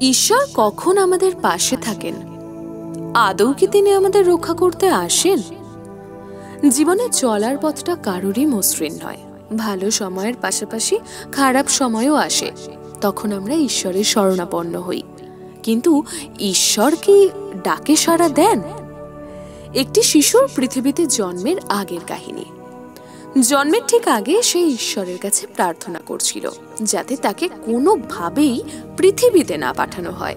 ঈশ্বর কখন আমাদের পাশে থাকেন? আদৌ কি তিনি আমাদের রক্ষা করতে আসেন? জীবনে চলার পথটা কারোরই মসৃণ নয়। ভালো সময়ের পাশাপাশি খারাপ সময়ও আসে। তখন আমরা ঈশ্বরের শরণাপন্ন হই। কিন্তু ঈশ্বর কি ডাকে সাড়া দেন? একটি শিশুর পৃথিবীতে জন্মের আগের কাহিনী। জন্মের ঠিক আগে সে ঈশ্বরের কাছে প্রার্থনা করছিল যাতে তাকে কোনোভাবেই পৃথিবীতে না পাঠানো হয়।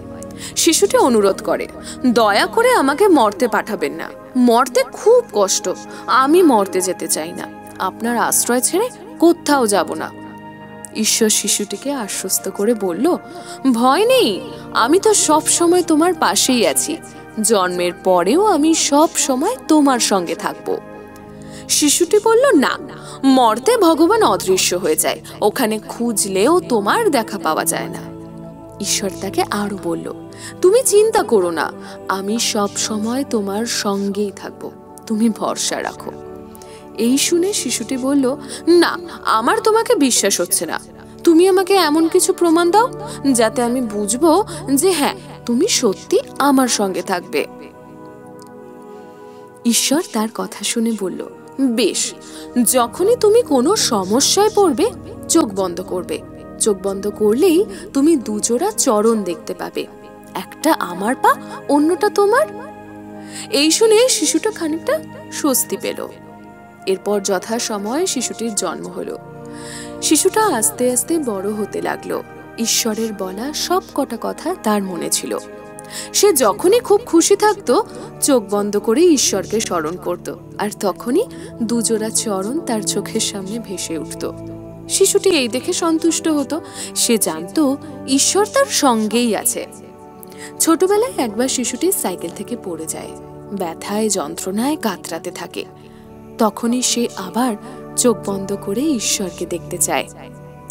শিশুটি অনুরোধ করে, দয়া করে আমাকে মরতে পাঠাবেন না, মরতে খুব কষ্ট, আমি মরতে যেতে চাই না, আপনার আশ্রয় ছেড়ে কোথাও যাব না। ঈশ্বর শিশুটিকে আশ্বস্ত করে বলল, ভয় নেই, আমি তো সব সময় তোমার পাশেই আছি, জন্মের পরেও আমি সব সময় তোমার সঙ্গে থাকবো। শিশুটি বলল, না, মরতে ভগবান অদৃশ্য হয়ে যায়, ওখানে খুঁজলেও তোমার দেখা পাওয়া যায় না। ঈশ্বর তাকে আরো বলল, তুমি চিন্তা করো না, আমি সব সময় তোমার সঙ্গেই থাকবো, তুমি ভরসা রাখো। এই শুনে শিশুটি বলল, না, আমার তোমাকে বিশ্বাস হচ্ছে না, তুমি আমাকে এমন কিছু প্রমাণ দাও যাতে আমি বুঝবো যে হ্যাঁ, তুমি সত্যি আমার সঙ্গে থাকবে। ঈশ্বর তার কথা শুনে বলল, বেশ, যখনই তুমি কোনো সমস্যায় পড়বে চোখ বন্ধ করবে, চোখ বন্ধ করলেই তুমি দুজোড়া চরণ দেখতে পাবে, একটা আমার পা, অন্যটা তোমার। এই শুনে শিশুটা খানিকটা স্বস্তি পেল। এরপর যথাসময়ে শিশুটির জন্ম হলো। শিশুটা আস্তে আস্তে বড় হতে লাগলো। ঈশ্বরের বলা সব কটা কথা তার মনে ছিল। সে যখনই খুব খুশি থাকতো চোখ বন্ধ করে ঈশ্বরকে স্মরণ করত, আর তখনই দুজোড়া চরণ তার চোখের সামনে ভেসে উঠত। শিশুটি এই দেখে সন্তুষ্ট হতো। সে জানতো ঈশ্বর তার সঙ্গেই আছে। ছোটবেলায় একবার শিশুটি সাইকেল থেকে পড়ে যায়, ব্যথায় যন্ত্রণায় কাতরাতে থাকে। তখনই সে আবার চোখ বন্ধ করে ঈশ্বরকে দেখতে চায়,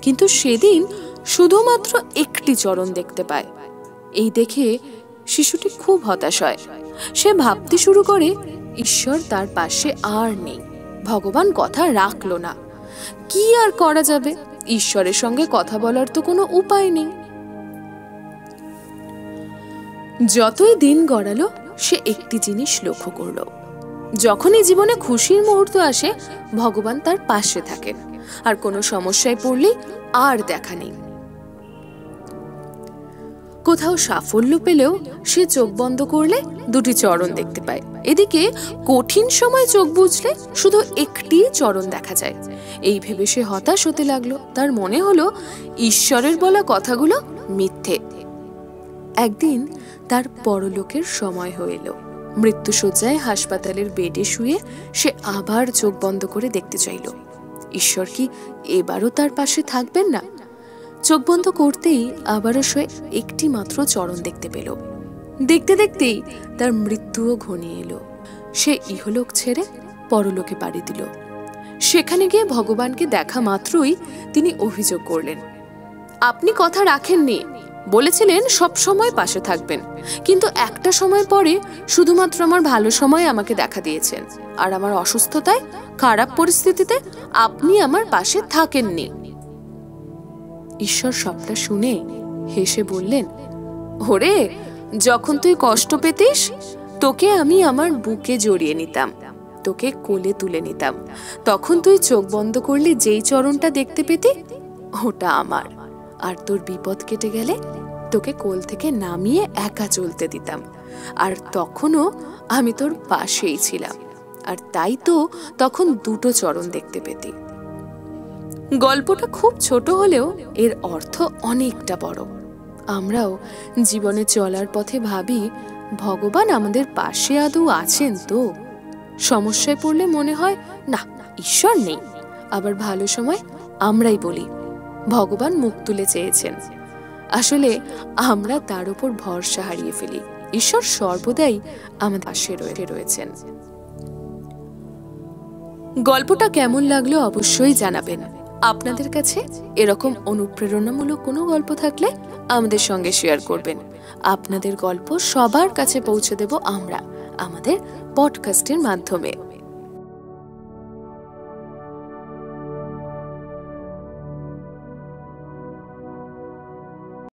কিন্তু সেদিন শুধুমাত্র একটি চরণ দেখতে পায়। এই দেখে শিশুটি খুব হতাশ হয়। সে ভাবতে শুরু করে, ঈশ্বর তার পাশে আর নেই, ভগবান কথা রাখলো না, কি আর করা যাবে, ঈশ্বরের সঙ্গে কথা বলার তো কোনো উপায় নেই। যতই দিন গড়ালো সে একটি জিনিস লক্ষ্য করলো, যখনই জীবনে খুশির মুহূর্ত আসে ভগবান তার পাশে থাকেন, আর কোনো সমস্যায় পড়লে আর দেখা নেই। কোথাও সাফল্য পেলেও সে চোখ বন্ধ করলে দুটি চরণ দেখতে পায়। এদিকে কঠিন সময় চোখ বুঝলে শুধু একটি চরণ দেখা যায়। এই ভেবে সে হতাশ হতে লাগলো। তার মনে হলো ঈশ্বরের বলা কথাগুলো মিথ্যে। একদিন তার পরলোকের সময় হয়ে এলো। মৃত্যুশয্যায় হাসপাতালের বেডে শুয়ে সে আবার চোখ বন্ধ করে দেখতে চাইল, ঈশ্বর কি এবারও তার পাশে থাকবেন না? চোখ বন্ধ করতেই আবারও সে একটি মাত্র চরণ দেখতে পেল। দেখতে দেখতেই তার মৃত্যুও ঘনিয়ে এলো। সে ইহলোক ছেড়ে পরলোকে পাড়ি দিল। সেখানে গিয়ে ভগবানকে দেখা মাত্রই তিনি অভিযোগ করলেন, আপনি কথা রাখেননি, বলেছিলেন সব সময় পাশে থাকবেন, কিন্তু একটা সময় পরে শুধুমাত্র আমার ভালো সময় আমাকে দেখা দিয়েছেন, আর আমার অসুস্থতায়, খারাপ পরিস্থিতিতে আপনি আমার পাশে থাকেননি। ঈশ্বর সবটা শুনে হেসে বললেন, ওরে, যখন তুই কষ্ট পেতিস তোকে আমি আমার বুকে জড়িয়ে নিতাম, তোকে কোলে তুলে নিতাম, তখন তুই চোখ বন্ধ করলে যেই চরণটা দেখতে পেতি ওটা আমার, আর তোর বিপদ কেটে গেলে তোকে কোল থেকে নামিয়ে একা চলতে দিতাম, আর তখনও আমি তোর পাশেই ছিলাম, আর তাই তো তখন দুটো চরণ দেখতে পেতি। গল্পটা খুব ছোট হলেও এর অর্থ অনেকটা বড়। আমরাও জীবনে চলার পথে ভাবি, ভগবান আমাদের পাশে আদৌ আছেন তো? সমস্যায় পড়লে মনে হয় না, ঈশ্বর নেই। আবার ভালো সময় আমরাই বলি ভগবান মুখ তুলে চেয়েছেন। আসলে আমরা তার উপর ভরসা হারিয়ে ফেলি। ঈশ্বর সর্বদাই আমাদের পাশে রয়েছেন। গল্পটা কেমন লাগলো অবশ্যই জানাবেন। আপনাদের কাছে এরকম অনুপ্রেরণামূলক কোনো গল্প থাকলে আমাদের সঙ্গে শেয়ার করবেন। আপনাদের গল্প সবার কাছে পৌঁছে দেব আমরা আমাদের পডকাস্টের মাধ্যমে।